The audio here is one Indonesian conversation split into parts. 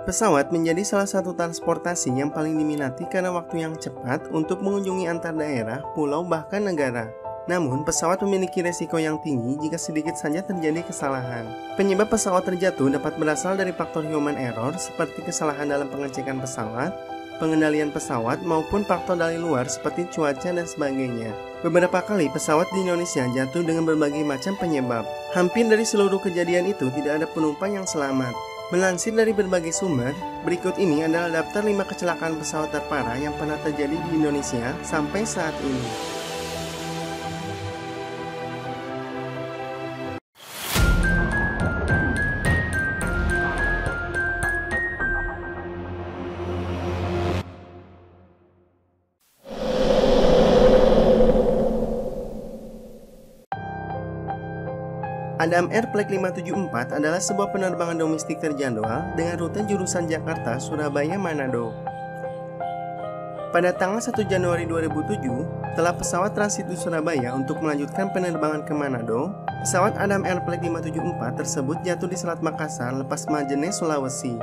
Pesawat menjadi salah satu transportasi yang paling diminati karena waktu yang cepat untuk mengunjungi antar daerah, pulau, bahkan negara. Namun, pesawat memiliki resiko yang tinggi jika sedikit saja terjadi kesalahan. Penyebab pesawat terjatuh dapat berasal dari faktor human error seperti kesalahan dalam pengecekan pesawat, pengendalian pesawat, maupun faktor dari luar seperti cuaca dan sebagainya. Beberapa kali pesawat di Indonesia jatuh dengan berbagai macam penyebab. Hampir dari seluruh kejadian itu tidak ada penumpang yang selamat. Melansir dari berbagai sumber, berikut ini adalah daftar 5 kecelakaan pesawat terparah yang pernah terjadi di Indonesia sampai saat ini. Adam Air Flight 574 adalah sebuah penerbangan domestik terjadwal dengan rute jurusan Jakarta, Surabaya, Manado. Pada tanggal 1 Januari 2007, setelah pesawat transit di Surabaya untuk melanjutkan penerbangan ke Manado, pesawat Adam Air Flight 574 tersebut jatuh di Selat Makassar, lepas Majene, Sulawesi.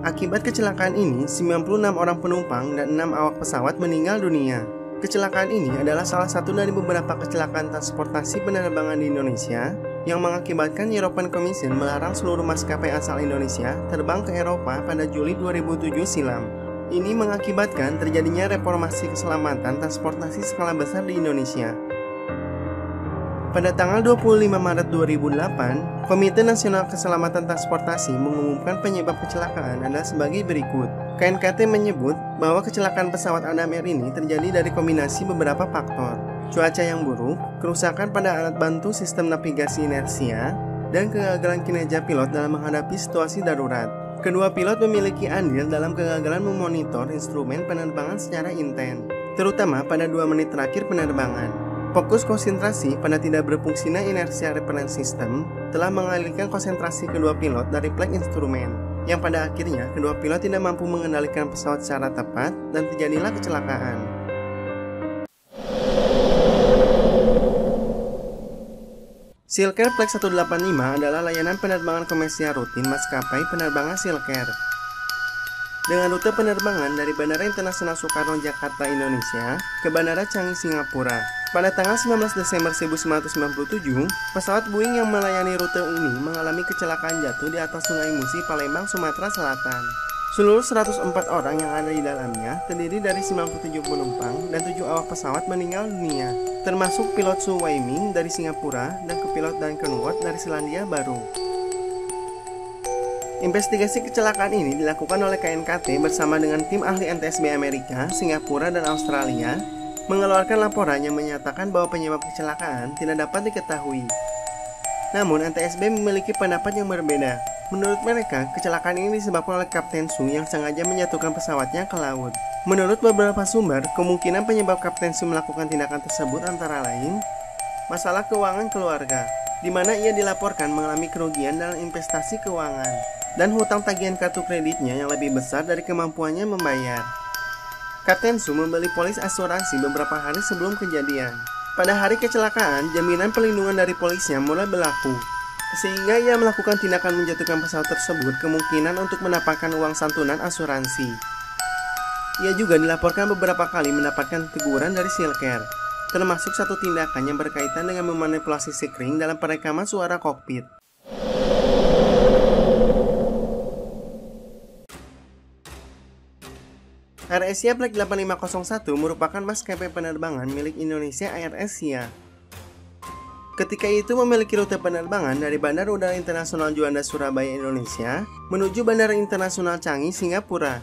Akibat kecelakaan ini, 96 orang penumpang dan 6 awak pesawat meninggal dunia. Kecelakaan ini adalah salah satu dari beberapa kecelakaan transportasi penerbangan di Indonesia yang mengakibatkan European Commission melarang seluruh maskapai asal Indonesia terbang ke Eropa pada Juli 2007 silam. Ini mengakibatkan terjadinya reformasi keselamatan transportasi skala besar di Indonesia. Pada tanggal 25 Maret 2008, Komite Nasional Keselamatan Transportasi mengumumkan penyebab kecelakaan adalah sebagai berikut. KNKT menyebut bahwa kecelakaan pesawat Adam Air ini terjadi dari kombinasi beberapa faktor. Cuaca yang buruk, kerusakan pada alat bantu sistem navigasi inersia, dan kegagalan kinerja pilot dalam menghadapi situasi darurat. Kedua pilot memiliki andil dalam kegagalan memonitor instrumen penerbangan secara intens, terutama pada 2 menit terakhir penerbangan. Fokus konsentrasi pada tidak berfungsinya inersia reference system telah mengalihkan konsentrasi kedua pilot dari flight instrumen, yang pada akhirnya kedua pilot tidak mampu mengendalikan pesawat secara tepat dan terjadilah kecelakaan. Silkair Flight 185 adalah layanan penerbangan komersial rutin maskapai penerbangan Silkair. Dengan rute penerbangan dari Bandara Internasional Soekarno Jakarta, Indonesia ke Bandara Changi, Singapura. Pada tanggal 19 Desember 1997, pesawat Boeing yang melayani rute ini mengalami kecelakaan jatuh di atas Sungai Musi, Palembang, Sumatera Selatan. Seluruh 104 orang yang ada di dalamnya terdiri dari 97 penumpang dan 7 awak pesawat meninggal dunia, termasuk pilot Su Waiming dari Singapura dan pilot Dan Kenwood dari Selandia Baru. Investigasi kecelakaan ini dilakukan oleh KNKT bersama dengan tim ahli NTSB Amerika, Singapura, dan Australia, mengeluarkan laporan yang menyatakan bahwa penyebab kecelakaan tidak dapat diketahui. Namun, NTSB memiliki pendapat yang berbeda. Menurut mereka, kecelakaan ini disebabkan oleh Kapten Su yang sengaja menjatuhkan pesawatnya ke laut. Menurut beberapa sumber, kemungkinan penyebab Kapten Su melakukan tindakan tersebut antara lain masalah keuangan keluarga, di mana ia dilaporkan mengalami kerugian dalam investasi keuangan, dan hutang tagihan kartu kreditnya yang lebih besar dari kemampuannya membayar. Kapten Su membeli polis asuransi beberapa hari sebelum kejadian. Pada hari kecelakaan, jaminan perlindungan dari polisnya mulai berlaku, sehingga ia melakukan tindakan menjatuhkan pesawat tersebut kemungkinan untuk mendapatkan uang santunan asuransi. Ia juga dilaporkan beberapa kali mendapatkan teguran dari Silkair, termasuk satu tindakan yang berkaitan dengan memanipulasi sekring dalam perekaman suara kokpit. AirAsia Flight 8501 merupakan maskapai penerbangan milik Indonesia Air Asia. Ketika itu memiliki rute penerbangan dari Bandara Udara Internasional Juanda Surabaya, Indonesia, menuju Bandara Internasional Changi, Singapura.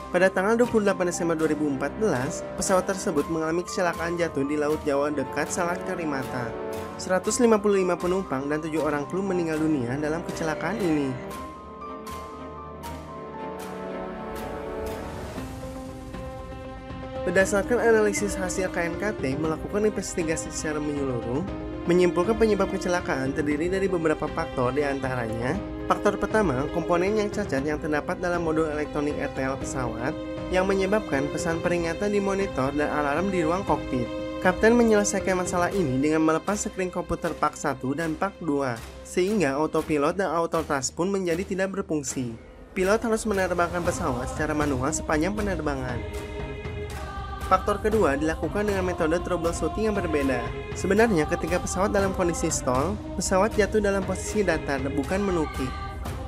Pada tanggal 28 Desember 2014, pesawat tersebut mengalami kecelakaan jatuh di Laut Jawa dekat Selat Karimata. 155 penumpang dan 7 orang kru meninggal dunia dalam kecelakaan ini. Berdasarkan analisis hasil KNKT melakukan investigasi secara menyeluruh, menyimpulkan penyebab kecelakaan terdiri dari beberapa faktor, diantaranya faktor pertama, komponen yang cacat yang terdapat dalam modul elektronik RTL pesawat yang menyebabkan pesan peringatan di monitor dan alarm di ruang kokpit. Kapten menyelesaikan masalah ini dengan melepas sekring komputer Pak 1 dan Pak 2, sehingga autopilot dan autotask pun menjadi tidak berfungsi. Pilot harus menerbangkan pesawat secara manual sepanjang penerbangan. Faktor kedua dilakukan dengan metode troubleshooting yang berbeda. Sebenarnya ketika pesawat dalam kondisi stall, pesawat jatuh dalam posisi datar, bukan menukik.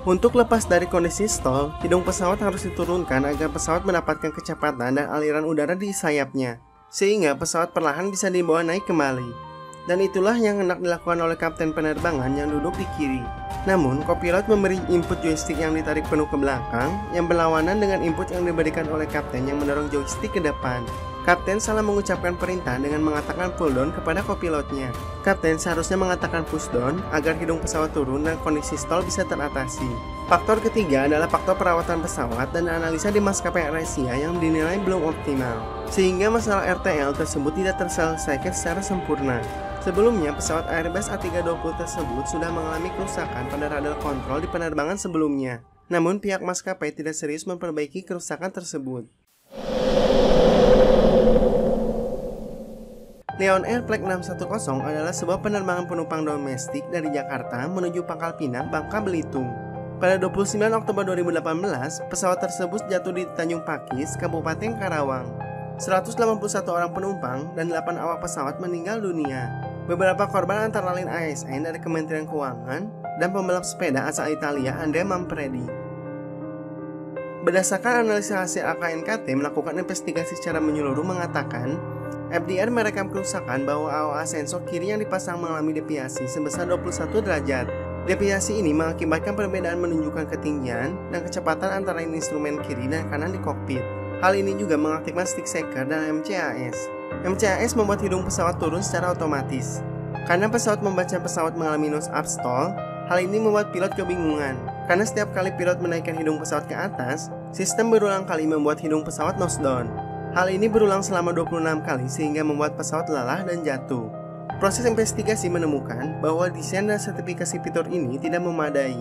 Untuk lepas dari kondisi stall, hidung pesawat harus diturunkan agar pesawat mendapatkan kecepatan dan aliran udara di sayapnya, sehingga pesawat perlahan bisa dibawa naik kembali. Dan itulah yang hendak dilakukan oleh kapten penerbangan yang duduk di kiri. Namun, kopilot memberi input joystick yang ditarik penuh ke belakang, yang berlawanan dengan input yang diberikan oleh kapten yang mendorong joystick ke depan. Kapten salah mengucapkan perintah dengan mengatakan pull down kepada kopilotnya. Kapten seharusnya mengatakan push down agar hidung pesawat turun dan kondisi stall bisa teratasi. Faktor ketiga adalah faktor perawatan pesawat dan analisa di maskapai AirAsia yang dinilai belum optimal, sehingga masalah RTL tersebut tidak terselesaikan secara sempurna. Sebelumnya, pesawat Airbus A320 tersebut sudah mengalami kerusakan pada radar kontrol di penerbangan sebelumnya. Namun, pihak maskapai tidak serius memperbaiki kerusakan tersebut. Lion Air Flight 610 adalah sebuah penerbangan penumpang domestik dari Jakarta menuju Pangkal Pinang, Bangka Belitung. Pada 29 Oktober 2018, pesawat tersebut jatuh di Tanjung Pakis, Kabupaten Karawang. 181 orang penumpang dan 8 awak pesawat meninggal dunia. Beberapa korban antara lain ASN dari Kementerian Keuangan dan pembalap sepeda asal Italia Andrea Manfredi. Berdasarkan analisa hasil AKNKT melakukan investigasi secara menyeluruh mengatakan, FDR merekam kerusakan bahwa AOA sensor kiri yang dipasang mengalami deviasi sebesar 21 derajat. Deviasi ini mengakibatkan perbedaan menunjukkan ketinggian dan kecepatan antara instrumen kiri dan kanan di kokpit. Hal ini juga mengaktifkan stick shaker dan MCAS. MCAS membuat hidung pesawat turun secara otomatis. Karena pesawat membaca pesawat mengalami nose up stall, hal ini membuat pilot kebingungan. Karena setiap kali pilot menaikkan hidung pesawat ke atas, sistem berulang kali membuat hidung pesawat nose down. Hal ini berulang selama 26 kali sehingga membuat pesawat lelah dan jatuh. Proses investigasi menemukan bahwa desain dan sertifikasi fitur ini tidak memadai.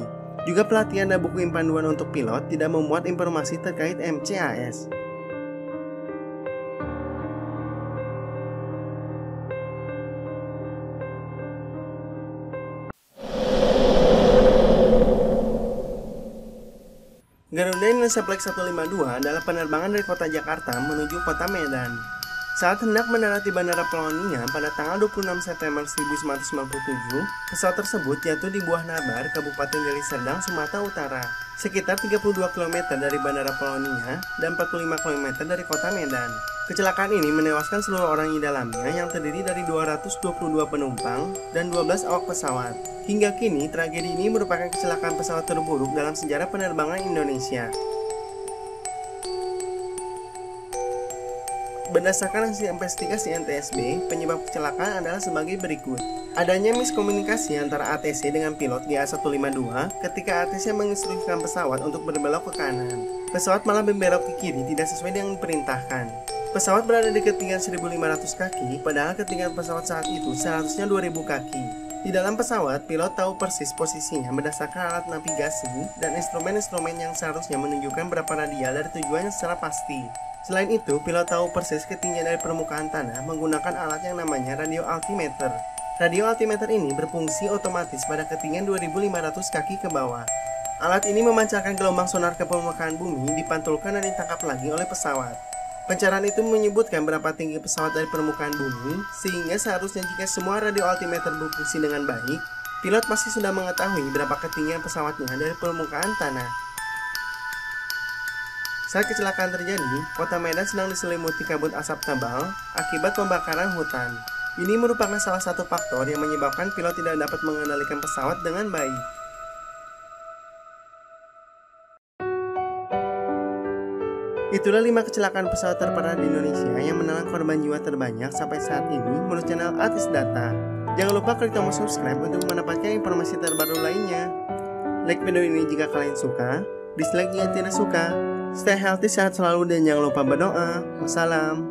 Juga pelatihan dan buku panduan untuk pilot tidak memuat informasi terkait MCAS. Garuda Indonesia Flight 152 adalah penerbangan dari kota Jakarta menuju kota Medan. Saat hendak mendarat di Bandara Pelonia pada tanggal 26 September 1997, pesawat tersebut jatuh di Buah Nabar, Kabupaten Deli Serdang, Sumatera Utara, sekitar 32 km dari Bandara Pelonia dan 45 km dari kota Medan. Kecelakaan ini menewaskan seluruh orang di dalamnya yang terdiri dari 222 penumpang dan 12 awak pesawat. Hingga kini, tragedi ini merupakan kecelakaan pesawat terburuk dalam sejarah penerbangan Indonesia. Berdasarkan hasil investigasi NTSB, penyebab kecelakaan adalah sebagai berikut. Adanya miskomunikasi antara ATC dengan pilot di A152 ketika ATC menginstruksikan pesawat untuk berbelok ke kanan. Pesawat malah membelok ke kiri tidak sesuai dengan diperintahkan. Pesawat berada di ketinggian 1.500 kaki, padahal ketinggian pesawat saat itu seharusnya 2.000 kaki. Di dalam pesawat, pilot tahu persis posisinya berdasarkan alat navigasi dan instrumen-instrumen yang seharusnya menunjukkan berapa radial dari tujuannya secara pasti. Selain itu, pilot tahu persis ketinggian dari permukaan tanah menggunakan alat yang namanya radio altimeter. Radio altimeter ini berfungsi otomatis pada ketinggian 2.500 kaki ke bawah. Alat ini memancarkan gelombang sonar ke permukaan bumi, dipantulkan dan ditangkap lagi oleh pesawat. Pencarian itu menyebutkan berapa tinggi pesawat dari permukaan bumi, sehingga seharusnya jika semua radio altimeter berfungsi dengan baik, pilot pasti sudah mengetahui berapa ketinggian pesawatnya dari permukaan tanah. Saat kecelakaan terjadi, kota Medan sedang diselimuti kabut asap tebal akibat pembakaran hutan. Ini merupakan salah satu faktor yang menyebabkan pilot tidak dapat mengendalikan pesawat dengan baik. Itulah 5 kecelakaan pesawat terparah di Indonesia yang menelan korban jiwa terbanyak sampai saat ini menurut channel Altis Data. Jangan lupa klik tombol subscribe untuk mendapatkan informasi terbaru lainnya. Like video ini jika kalian suka, dislike jika tidak suka. Stay healthy, sehat selalu, dan jangan lupa berdoa. Wassalam.